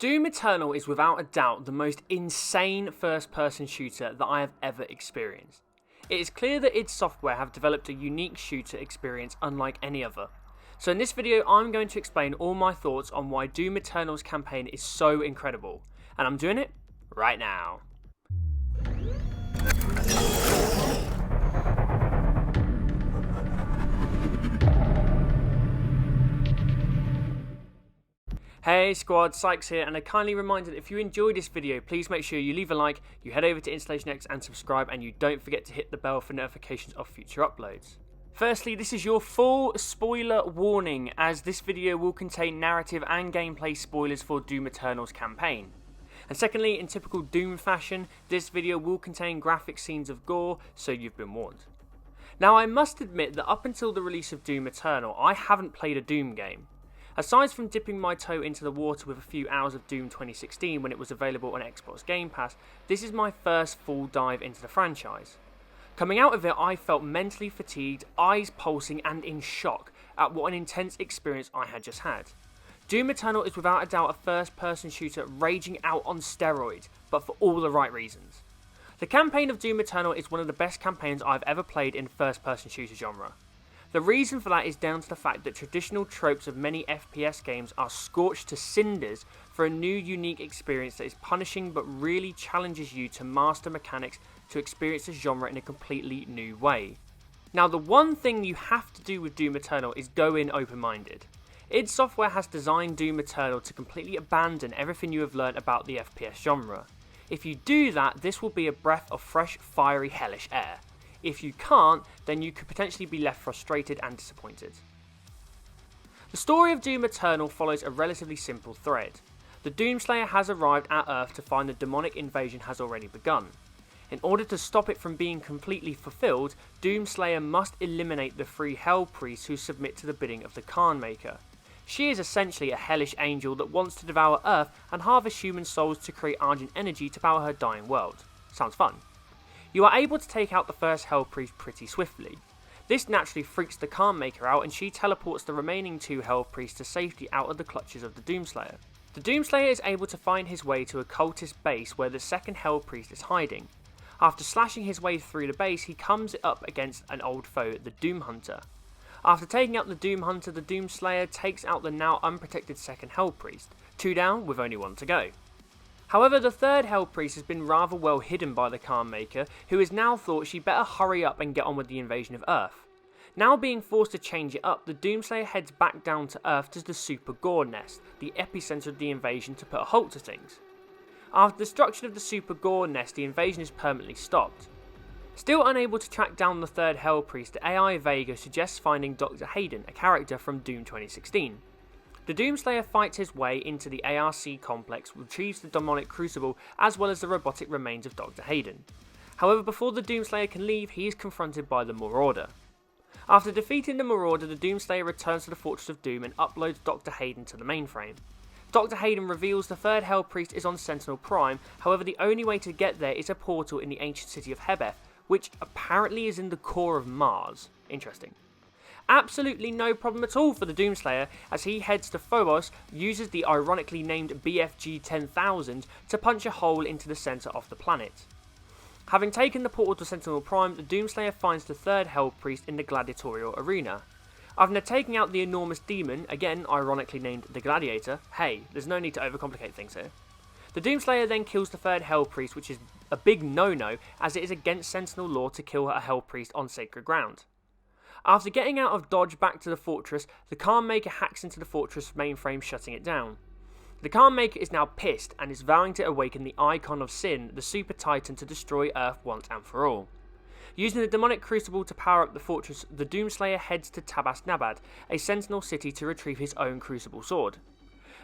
Doom Eternal is without a doubt the most insane first-person shooter that I have ever experienced. It is clear that id Software have developed a unique shooter experience unlike any other. So in this video I'm going to explain all my thoughts on why Doom Eternal's campaign is so incredible, and I'm doing it right now. Hey squad, Sykes here, and a kindly reminder that if you enjoyed this video, please make sure you leave a like, you head over to InstallationX and subscribe, and you don't forget to hit the bell for notifications of future uploads. Firstly, this is your full spoiler warning, as this video will contain narrative and gameplay spoilers for Doom Eternal's campaign. And secondly, in typical Doom fashion, this video will contain graphic scenes of gore, so you've been warned. Now I must admit that up until the release of Doom Eternal, I haven't played a Doom game. Aside from dipping my toe into the water with a few hours of Doom 2016 when it was available on Xbox Game Pass, this is my first full dive into the franchise. Coming out of it, I felt mentally fatigued, eyes pulsing and in shock at what an intense experience I had just had. Doom Eternal is without a doubt a first-person shooter raging out on steroids, but for all the right reasons. The campaign of Doom Eternal is one of the best campaigns I've ever played in the first-person shooter genre. The reason for that is down to the fact that traditional tropes of many FPS games are scorched to cinders for a new unique experience that is punishing but really challenges you to master mechanics to experience the genre in a completely new way. Now the one thing you have to do with Doom Eternal is go in open-minded. id Software has designed Doom Eternal to completely abandon everything you have learnt about the FPS genre. If you do that, this will be a breath of fresh, fiery, hellish air. If you can't, then you could potentially be left frustrated and disappointed. The story of Doom Eternal follows a relatively simple thread. The Doomslayer has arrived at Earth to find the demonic invasion has already begun. In order to stop it from being completely fulfilled, Doomslayer must eliminate the 3 Hell Priests who submit to the bidding of the Khan Maker. She is essentially a hellish angel that wants to devour Earth and harvest human souls to create Argent energy to power her dying world. Sounds fun. You are able to take out the first Hell Priest pretty swiftly. This naturally freaks the Khan Maker out, and she teleports the remaining 2 Hell Priests to safety out of the clutches of the Doomslayer. The Doomslayer is able to find his way to a cultist base where the second Hell Priest is hiding. After slashing his way through the base, he comes up against an old foe, the Doom Hunter. After taking out the Doom Hunter, the Doomslayer takes out the now unprotected second Hell Priest, 2 down with only 1 to go. However, the third Hell Priest has been rather well hidden by the Khan Maker, who has now thought she better hurry up and get on with the invasion of Earth. Now being forced to change it up, the Doomslayer heads back down to Earth to the Super Gore Nest, the epicenter of the invasion, to put a halt to things. After the destruction of the Super Gore Nest, the invasion is permanently stopped. Still unable to track down the third Hell Priest, the AI Vega suggests finding Dr. Hayden, a character from Doom 2016. The Doomslayer fights his way into the ARC complex, retrieves the demonic crucible as well as the robotic remains of Dr. Hayden. However, before the Doomslayer can leave, he is confronted by the Marauder. After defeating the Marauder, the Doomslayer returns to the Fortress of Doom and uploads Dr. Hayden to the mainframe. Dr. Hayden reveals the third Hell Priest is on Sentinel Prime, however the only way to get there is a portal in the ancient city of Hebeth, which apparently is in the core of Mars. Interesting. Absolutely no problem at all for the Doomslayer, as he heads to Phobos, uses the ironically named BFG 10,000 to punch a hole into the centre of the planet. Having taken the portal to Sentinel Prime, the Doomslayer finds the third Hell Priest in the gladiatorial arena. After taking out the enormous demon, again ironically named the Gladiator, hey, there's no need to overcomplicate things here. The Doomslayer then kills the third Hell Priest, which is a big no-no, as it is against Sentinel law to kill a Hell Priest on sacred ground. After getting out of dodge back to the fortress, the Khan Maker hacks into the fortress mainframe, shutting it down. The Khan Maker is now pissed and is vowing to awaken the Icon of Sin, the Super Titan, to destroy Earth once and for all. Using the demonic crucible to power up the fortress, the Doomslayer heads to Tabas Nabad, a sentinel city, to retrieve his own crucible sword.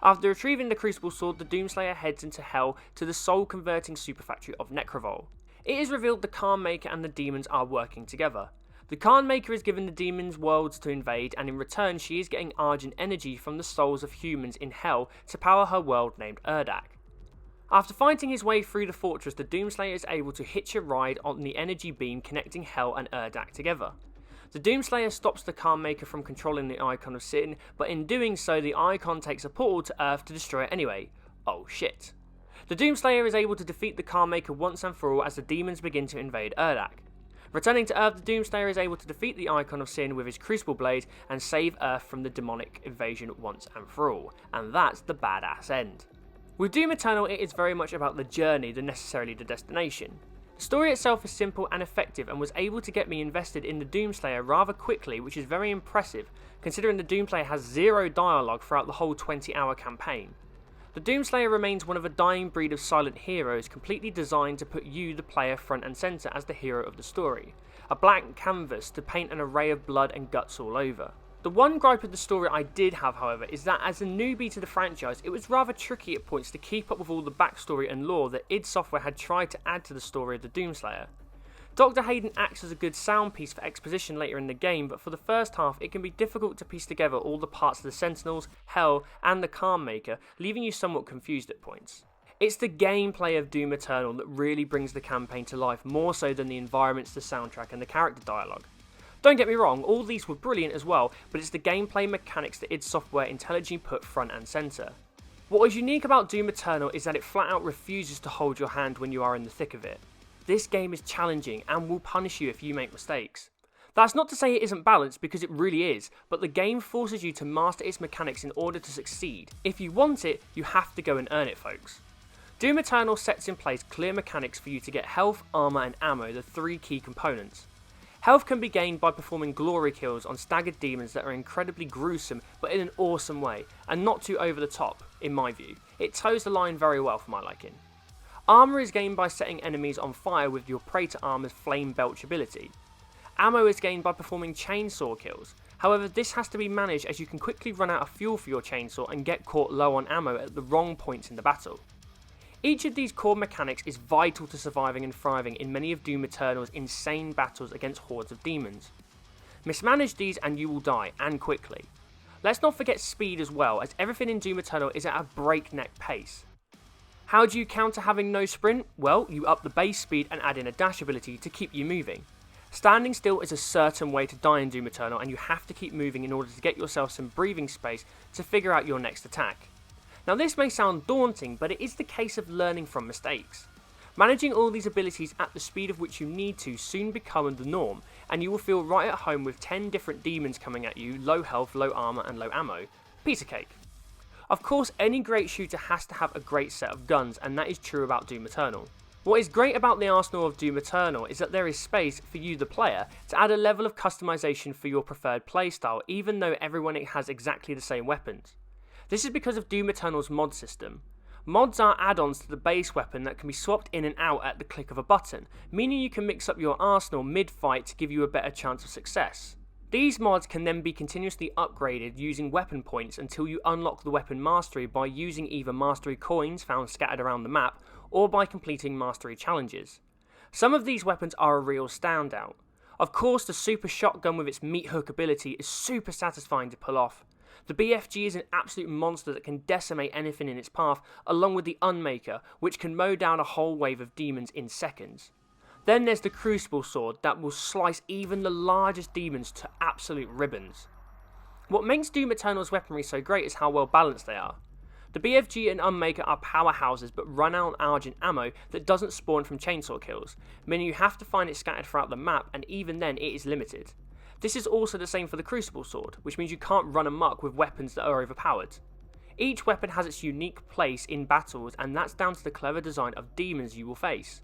After retrieving the crucible sword, the Doomslayer heads into Hell to the soul-converting superfactory of Necrovol. It is revealed the Khan Maker and the demons are working together. The Khan Maker is given the demons' worlds to invade, and in return she is getting Argent energy from the souls of humans in Hell to power her world named Urdak. After fighting his way through the fortress, the Doomslayer is able to hitch a ride on the energy beam connecting Hell and Urdak together. The Doomslayer stops the Khan Maker from controlling the Icon of Sin, but in doing so the Icon takes a portal to Earth to destroy it anyway. oh shit. The Doomslayer is able to defeat the Carmaker once and for all as the demons begin to invade Urdak. Returning to Earth, the Doomslayer is able to defeat the Icon of Sin with his Crucible Blade and save Earth from the demonic invasion once and for all, and that's the badass end. With Doom Eternal, it is very much about the journey than necessarily the destination. The story itself is simple and effective and was able to get me invested in the Doomslayer rather quickly, which is very impressive considering the Doomslayer has zero dialogue throughout the whole 20-hour campaign. The Doomslayer remains one of a dying breed of silent heroes completely designed to put you, the player, front and centre as the hero of the story. A blank canvas to paint an array of blood and guts all over. The one gripe of the story I did have, however, is that as a newbie to the franchise, it was rather tricky at points to keep up with all the backstory and lore that id Software had tried to add to the story of the Doomslayer. Dr. Hayden acts as a good sound piece for exposition later in the game, but for the first half it can be difficult to piece together all the parts of the Sentinels, Hell, and the Calmmaker, leaving you somewhat confused at points. It's the gameplay of Doom Eternal that really brings the campaign to life, more so than the environments, the soundtrack, and the character dialogue. Don't get me wrong, all these were brilliant as well, but it's the gameplay mechanics that id Software intelligently put front and centre. What is unique about Doom Eternal is that it flat out refuses to hold your hand when you are in the thick of it. This game is challenging and will punish you if you make mistakes. That's not to say it isn't balanced, because it really is, but the game forces you to master its mechanics in order to succeed. If you want it, you have to go and earn it, folks. Doom Eternal sets in place clear mechanics for you to get health, armour and ammo, the three key components. Health can be gained by performing glory kills on staggered demons that are incredibly gruesome but in an awesome way, and not too over the top, in my view. It toes the line very well for my liking. Armour is gained by setting enemies on fire with your Praetor Armour's Flame Belch ability. Ammo is gained by performing chainsaw kills, however this has to be managed as you can quickly run out of fuel for your chainsaw and get caught low on ammo at the wrong points in the battle. Each of these core mechanics is vital to surviving and thriving in many of Doom Eternal's insane battles against hordes of demons. Mismanage these and you will die, and quickly. Let's not forget speed as well, as everything in Doom Eternal is at a breakneck pace. How do you counter having no sprint? Well, you up the base speed and add in a dash ability to keep you moving. Standing still is a certain way to die in Doom Eternal, and you have to keep moving in order to get yourself some breathing space to figure out your next attack. Now this may sound daunting, but it is the case of learning from mistakes. Managing all these abilities at the speed of which you need to soon become the norm, and you will feel right at home with 10 different demons coming at you, low health, low armour and low ammo. Piece of cake. Of course, any great shooter has to have a great set of guns, and that is true about Doom Eternal. What is great about the arsenal of Doom Eternal is that there is space for you, the player, to add a level of customization for your preferred playstyle, even though everyone has exactly the same weapons. This is because of Doom Eternal's mod system. Mods are add-ons to the base weapon that can be swapped in and out at the click of a button, meaning you can mix up your arsenal mid-fight to give you a better chance of success. These mods can then be continuously upgraded using weapon points until you unlock the weapon mastery by using either mastery coins found scattered around the map or by completing mastery challenges. Some of these weapons are a real standout. Of course, the super shotgun with its meat hook ability is super satisfying to pull off. The BFG is an absolute monster that can decimate anything in its path, along with the Unmaker, which can mow down a whole wave of demons in seconds. Then there's the Crucible Sword that will slice even the largest demons to absolute ribbons. What makes Doom Eternal's weaponry so great is how well balanced they are. The BFG and Unmaker are powerhouses but run out on Argent ammo that doesn't spawn from chainsaw kills, meaning you have to find it scattered throughout the map, and even then it is limited. This is also the same for the Crucible Sword, which means you can't run amok with weapons that are overpowered. Each weapon has its unique place in battles, and that's down to the clever design of demons you will face.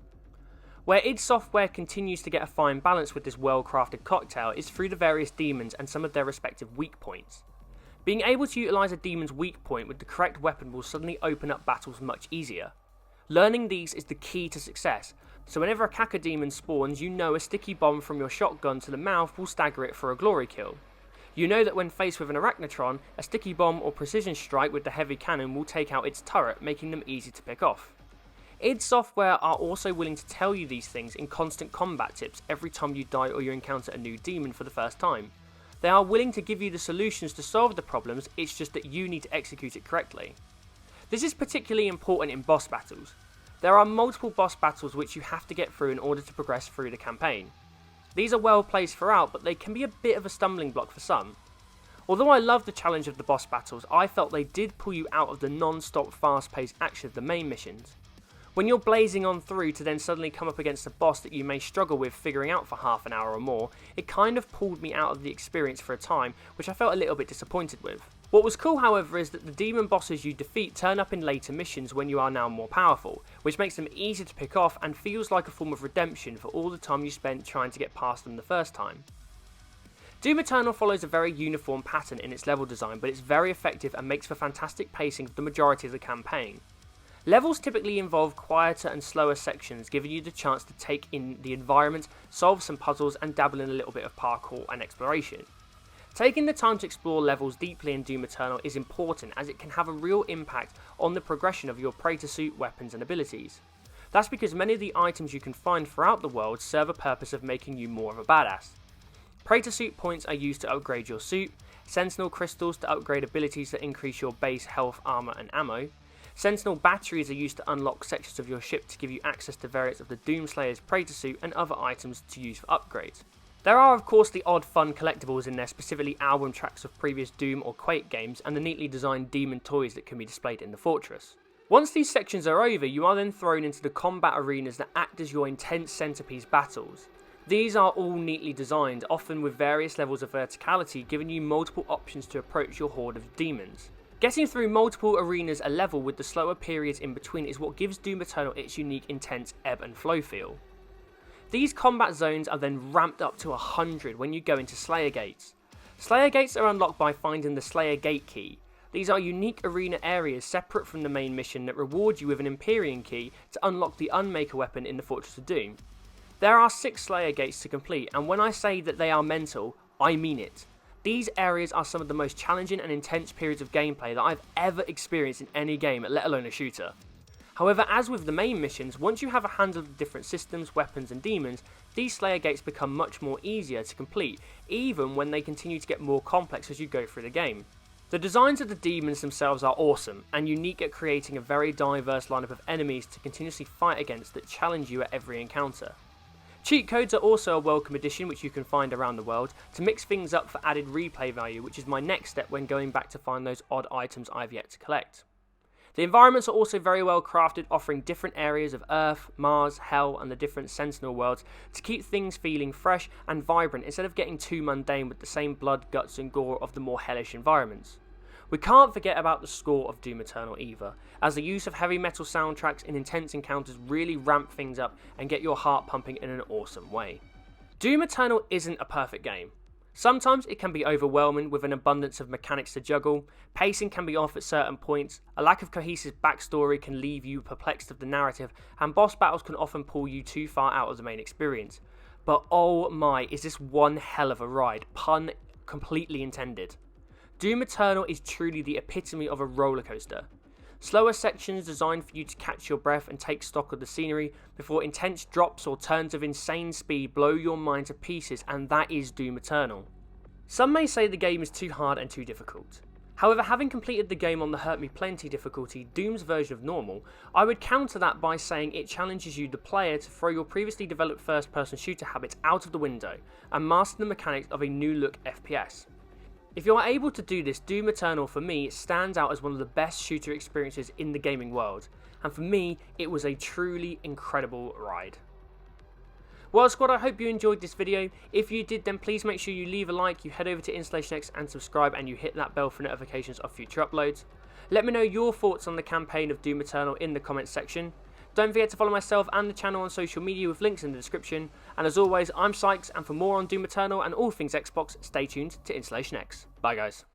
Where id Software continues to get a fine balance with this well-crafted cocktail is through the various demons and some of their respective weak points. Being able to utilise a demon's weak point with the correct weapon will suddenly open up battles much easier. Learning these is the key to success, so whenever a Caca demon spawns, you know a sticky bomb from your shotgun to the mouth will stagger it for a glory kill. You know that when faced with an Arachnotron, a sticky bomb or precision strike with the heavy cannon will take out its turret, making them easy to pick off. id Software are also willing to tell you these things in constant combat tips every time you die or you encounter a new demon for the first time. They are willing to give you the solutions to solve the problems, it's just that you need to execute it correctly. This is particularly important in boss battles. There are multiple boss battles which you have to get through in order to progress through the campaign. These are well placed throughout, but they can be a bit of a stumbling block for some. Although I love the challenge of the boss battles, I felt they did pull you out of the non-stop fast-paced action of the main missions. When you're blazing on through to then suddenly come up against a boss that you may struggle with figuring out for half an hour or more, it kind of pulled me out of the experience for a time, which I felt a little bit disappointed with. What was cool, however, is that the demon bosses you defeat turn up in later missions when you are now more powerful, which makes them easier to pick off and feels like a form of redemption for all the time you spent trying to get past them the first time. Doom Eternal follows a very uniform pattern in its level design, but it's very effective and makes for fantastic pacing for the majority of the campaign. Levels typically involve quieter and slower sections, giving you the chance to take in the environment, solve some puzzles and dabble in a little bit of parkour and exploration. Taking the time to explore levels deeply in Doom Eternal is important, as it can have a real impact on the progression of your Praetor suit, weapons and abilities. That's because many of the items you can find throughout the world serve a purpose of making you more of a badass. Praetor suit points are used to upgrade your suit, Sentinel crystals to upgrade abilities that increase your base health, armor and ammo, Sentinel batteries are used to unlock sections of your ship to give you access to variants of the Doomslayer's Praetor suit and other items to use for upgrades. There are of course the odd fun collectibles in there, specifically album tracks of previous Doom or Quake games and the neatly designed demon toys that can be displayed in the fortress. Once these sections are over, you are then thrown into the combat arenas that act as your intense centerpiece battles. These are all neatly designed, often with various levels of verticality, giving you multiple options to approach your horde of demons. Getting through multiple arenas a level with the slower periods in between is what gives Doom Eternal its unique intense ebb and flow feel. These combat zones are then ramped up to 100 when you go into Slayer Gates. Slayer Gates are unlocked by finding the Slayer Gate key. These are unique arena areas separate from the main mission that reward you with an Empyrean key to unlock the Unmaker weapon in the Fortress of Doom. There are 6 Slayer Gates to complete, and when I say that they are mental, I mean it. These areas are some of the most challenging and intense periods of gameplay that I've ever experienced in any game, let alone a shooter. However, as with the main missions, once you have a handle of the different systems, weapons and demons, these Slayer Gates become much more easier to complete, even when they continue to get more complex as you go through the game. The designs of the demons themselves are awesome, and unique at creating a very diverse lineup of enemies to continuously fight against that challenge you at every encounter. Cheat codes are also a welcome addition which you can find around the world to mix things up for added replay value, which is my next step when going back to find those odd items I've yet to collect. The environments are also very well crafted, offering different areas of Earth, Mars, Hell and the different Sentinel worlds to keep things feeling fresh and vibrant instead of getting too mundane with the same blood, guts and gore of the more hellish environments. We can't forget about the score of Doom Eternal either, as the use of heavy metal soundtracks in intense encounters really ramp things up and get your heart pumping in an awesome way. Doom Eternal isn't a perfect game. Sometimes it can be overwhelming with an abundance of mechanics to juggle, pacing can be off at certain points, a lack of cohesive backstory can leave you perplexed of the narrative, and boss battles can often pull you too far out of the main experience. But oh my, is this one hell of a ride, pun completely intended. Doom Eternal is truly the epitome of a roller coaster. Slower sections designed for you to catch your breath and take stock of the scenery before intense drops or turns of insane speed blow your mind to pieces, and that is Doom Eternal. Some may say the game is too hard and too difficult. However, having completed the game on the Hurt Me Plenty difficulty, Doom's version of normal, I would counter that by saying it challenges you, the player, to throw your previously developed first-person shooter habits out of the window and master the mechanics of a new-look FPS. If you are able to do this, Doom Eternal for me stands out as one of the best shooter experiences in the gaming world, and for me it was a truly incredible ride. Well squad, I hope you enjoyed this video. If you did, then please make sure you leave a like, you head over to InstallationX and subscribe, and you hit that bell for notifications of future uploads. Let me know your thoughts on the campaign of Doom Eternal in the comments section. Don't forget to follow myself and the channel on social media with links in the description. And as always, I'm Sykes, and for more on Doom Eternal and all things Xbox, stay tuned to InstallationX. Bye guys.